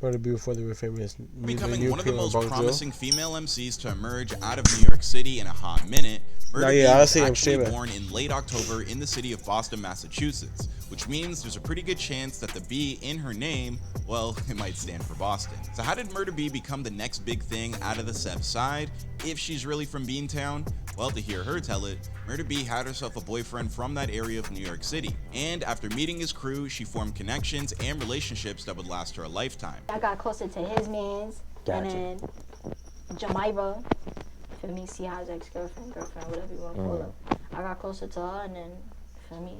Murda B before they were famous. Becoming one of the most promising female MCs to emerge out of New York City in a hot minute, Murda B was actually born in late October in the city of Boston, Massachusetts, which means there's a pretty good chance that the B in her name, well, it might stand for Boston. So how did Murda B become the next big thing out of the Sev side, if she's really from Beantown? Well, to hear her tell it, Murda B had herself a boyfriend from that area of New York City, and after meeting his crew, she formed connections and relationships that would last her a lifetime. I got closer to his mans, and then Jemiva, for me, Siha's ex-girlfriend, whatever you want to call her. I got closer to her, and then, for me,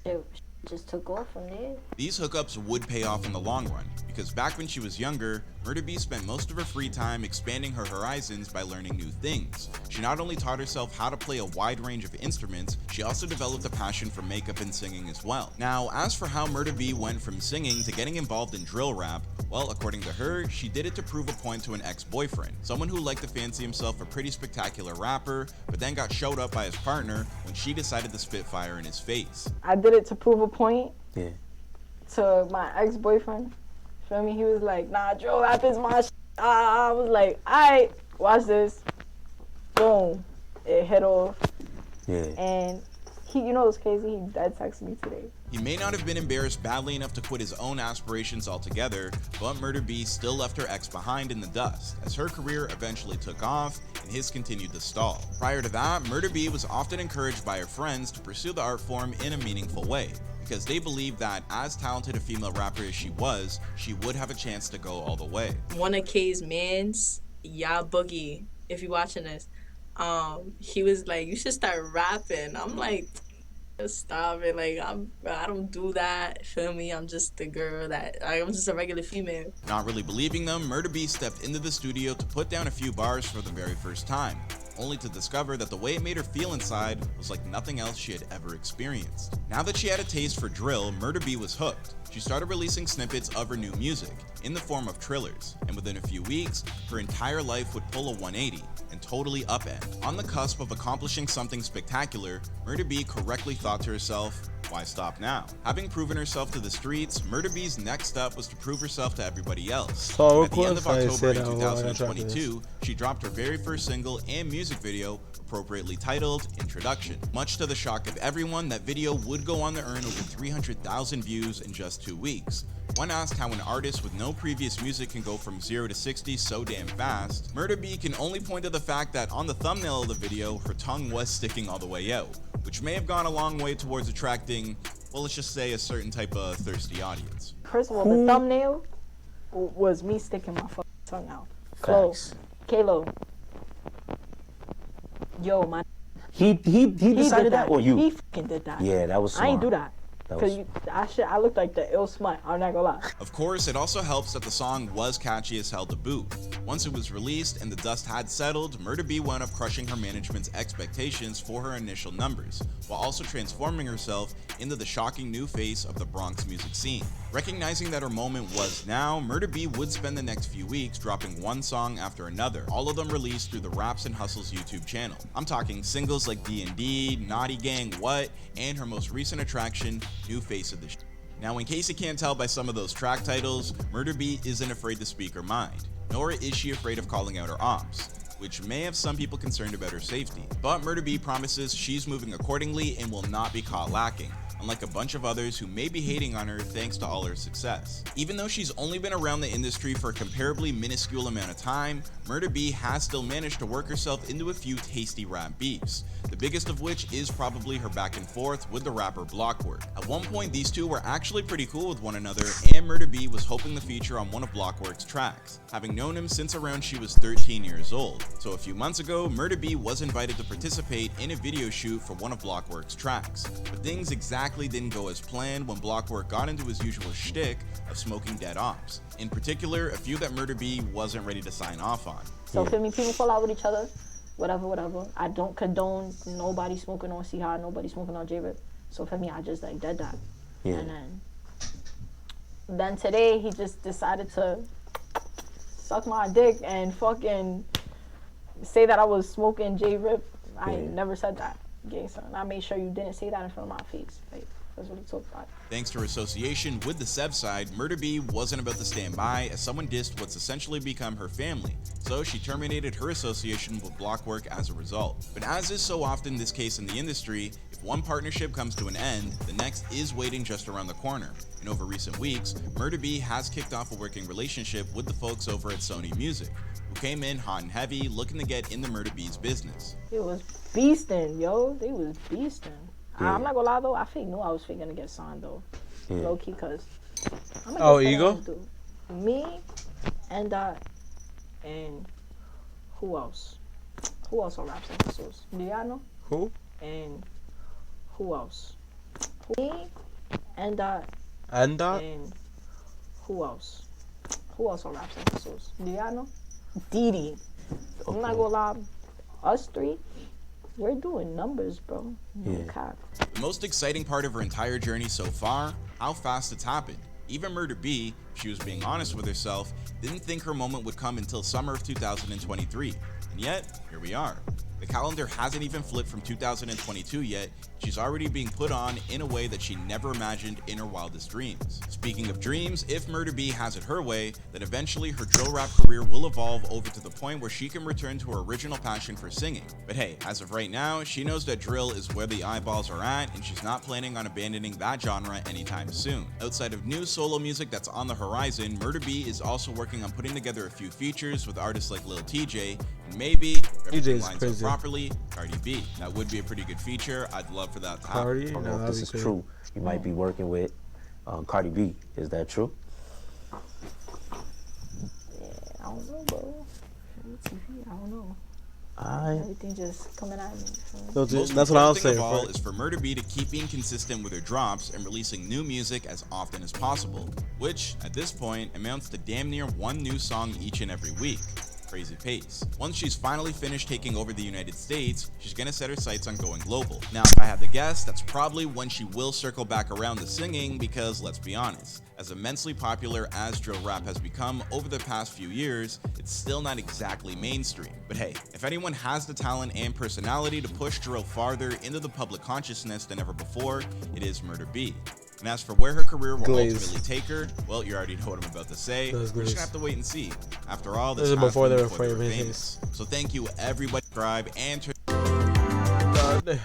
it just took off from there. These hookups would pay off in the long run, because back when she was younger, Murda B spent most of her free time expanding her horizons by learning new things. She not only taught herself how to play a wide range of instruments, she also developed a passion for makeup and singing as well. Now, as for how Murda B went from singing to getting involved in drill rap, well, according to her, she did it to prove a point to an ex-boyfriend, someone who liked to fancy himself a pretty spectacular rapper, but then got showed up by his partner when she decided to spit fire in his face. I did it to prove a point to my ex-boyfriend. Feel me? He was like, nah, drill rap is my shit. I was like, alright, watch this. Boom. It hit off. And he, you know what's crazy? He dead texted me today. He may not have been embarrassed badly enough to quit his own aspirations altogether, but Murda B still left her ex behind in the dust, as her career eventually took off and his continued to stall. Prior to that, Murda B was often encouraged by her friends to pursue the art form in a meaningful way, because they believed that as talented a female rapper as she was, she would have a chance to go all the way. One of K's mans, Ya Boogie, if you're watching this, he was like, you should start rapping. I'm like, stop it, like I don't do that, feel me? I'm just the girl I'm just a regular female. Not really believing them, Murda B stepped into the studio to put down a few bars for the very first time, only to discover that the way it made her feel inside was like nothing else she had ever experienced. Now that she had a taste for drill, Murda B was hooked. She started releasing snippets of her new music in the form of trillers, and within a few weeks, her entire life would pull a 180 and totally upend. On the cusp of accomplishing something spectacular, Murda B correctly thought to herself, why stop now? Having proven herself to the streets, Murda B's next step was to prove herself to everybody else. At the end of October in 2022, she dropped her very first single and music video, appropriately titled Introduction. Much to the shock of everyone, that video would go on to earn over 300,000 views in just 2 weeks. When asked how an artist with no previous music can go from 0 to 60 so damn fast, Murda B can only point to the fact that on the thumbnail of the video, her tongue was sticking all the way out, which may have gone a long way towards attracting, well, let's just say a certain type of thirsty audience. First of all, the thumbnail was me sticking my fucking tongue out. Close. Kalo. Yo, man. He decided that, or you? He fucking did that. Yeah, that was smart. I ain't do that. Cause I looked like the ill smut, I'm not gonna lie. Of course, it also helps that the song was catchy as hell to boot. Once it was released and the dust had settled, Murda B wound up crushing her management's expectations for her initial numbers, while also transforming herself into the shocking new face of the Bronx music scene. Recognizing that her moment was now, Murda B would spend the next few weeks dropping one song after another, all of them released through the Raps and Hustles YouTube channel. I'm talking singles like D&D, Naughty Gang, What, and her most recent attraction, New Face of the Sh. Now, in case you can't tell by some of those track titles, Murda B isn't afraid to speak her mind, nor is she afraid of calling out her ops, which may have some people concerned about her safety. But Murda B promises she's moving accordingly and will not be caught lacking, unlike a bunch of others who may be hating on her thanks to all her success. Even though she's only been around the industry for a comparably minuscule amount of time, Murda B has still managed to work herself into a few tasty rap beefs, the biggest of which is probably her back and forth with the rapper Blockwork. At one point, these two were actually pretty cool with one another, and Murda B was hoping to feature on one of Blockwork's tracks, having known him since around she was 13 years old. So a few months ago, Murda B was invited to participate in a video shoot for one of Blockwork's tracks, but things exactly didn't go as planned when Blockwork got into his usual shtick of smoking dead ops. In particular, a few that Murda B wasn't ready to sign off on. So feel me, people fall out with each other, whatever. I don't condone nobody smoking on C-High, nobody smoking on J-Rip. So for me, I just like dead that. Yeah. And then today he just decided to suck my dick and fucking say that I was smoking J-Rip. I never said that, gay son. I made sure you didn't say that in front of my face. Like, That's what he talked about. Thanks to her association with the Sev side, Murda B wasn't about to stand by as someone dissed what's essentially become her family, so she terminated her association with Blockwork as a result. But as is so often this case in the industry, if one partnership comes to an end, the next is waiting just around the corner. And over recent weeks, Murda B has kicked off a working relationship with the folks over at Sony Music, who came in hot and heavy looking to get in the Murda B's business. It was beasting, yo. They was beasting. Yeah. I'm not gonna lie though, I knew I was gonna get signed though. Yeah. Low key, cause I'm Oh, Ego? Me and and who else? Who else on Raps and Whistles? Do y'all know? Who? And who else? Me and And and who else? Who else on Raps and Whistles? Do y'all know? Didi. I'm not gonna lie, us three, we're doing numbers, bro. No Yeah. cap. The most exciting part of her entire journey so far, how fast it's happened. Even Murda B, if she was being honest with herself, didn't think her moment would come until summer of 2023. And yet, here we are. The calendar hasn't even flipped from 2022 yet, she's already being put on in a way that she never imagined in her wildest dreams. Speaking of dreams, if Murda B has it her way, then eventually her drill rap career will evolve over to the point where she can return to her original passion for singing. But hey, as of right now, she knows that drill is where the eyeballs are at, and she's not planning on abandoning that genre anytime soon. Outside of new solo music that's on the horizon, Murda B is also working on putting together a few features with artists like Lil TJ, and maybe, if everything TJ's lines up crazy. properly, Cardi B. That would be a pretty good feature. I'd love for that to happen. Cardi? I don't know No, if that'd this be is cool. true. You might be working with Cardi B. Is that true? Yeah, I don't know, bro. TV, I don't know. I Everything just coming at me. So Most that's what I was important saying. thing of all Frank. is for Murda B to keep being consistent with her drops and releasing new music as often as possible, which, at this point, amounts to damn near one new song each and every week. Crazy pace. Once she's finally finished taking over the United States, she's gonna set her sights on going global. Now, if I had to guess, that's probably when she will circle back around to singing because, let's be honest, as immensely popular as drill rap has become over the past few years, it's still not exactly mainstream. But hey, if anyone has the talent and personality to push drill farther into the public consciousness than ever before, it is Murda B. And as for where her career will Glaze. ultimately take her, well, you already know what I'm about to say. We're That's just glaze. gonna have to wait and see. After all, this This is before happened they were famous. famous. So thank you everybody, subscribe and turn God damn.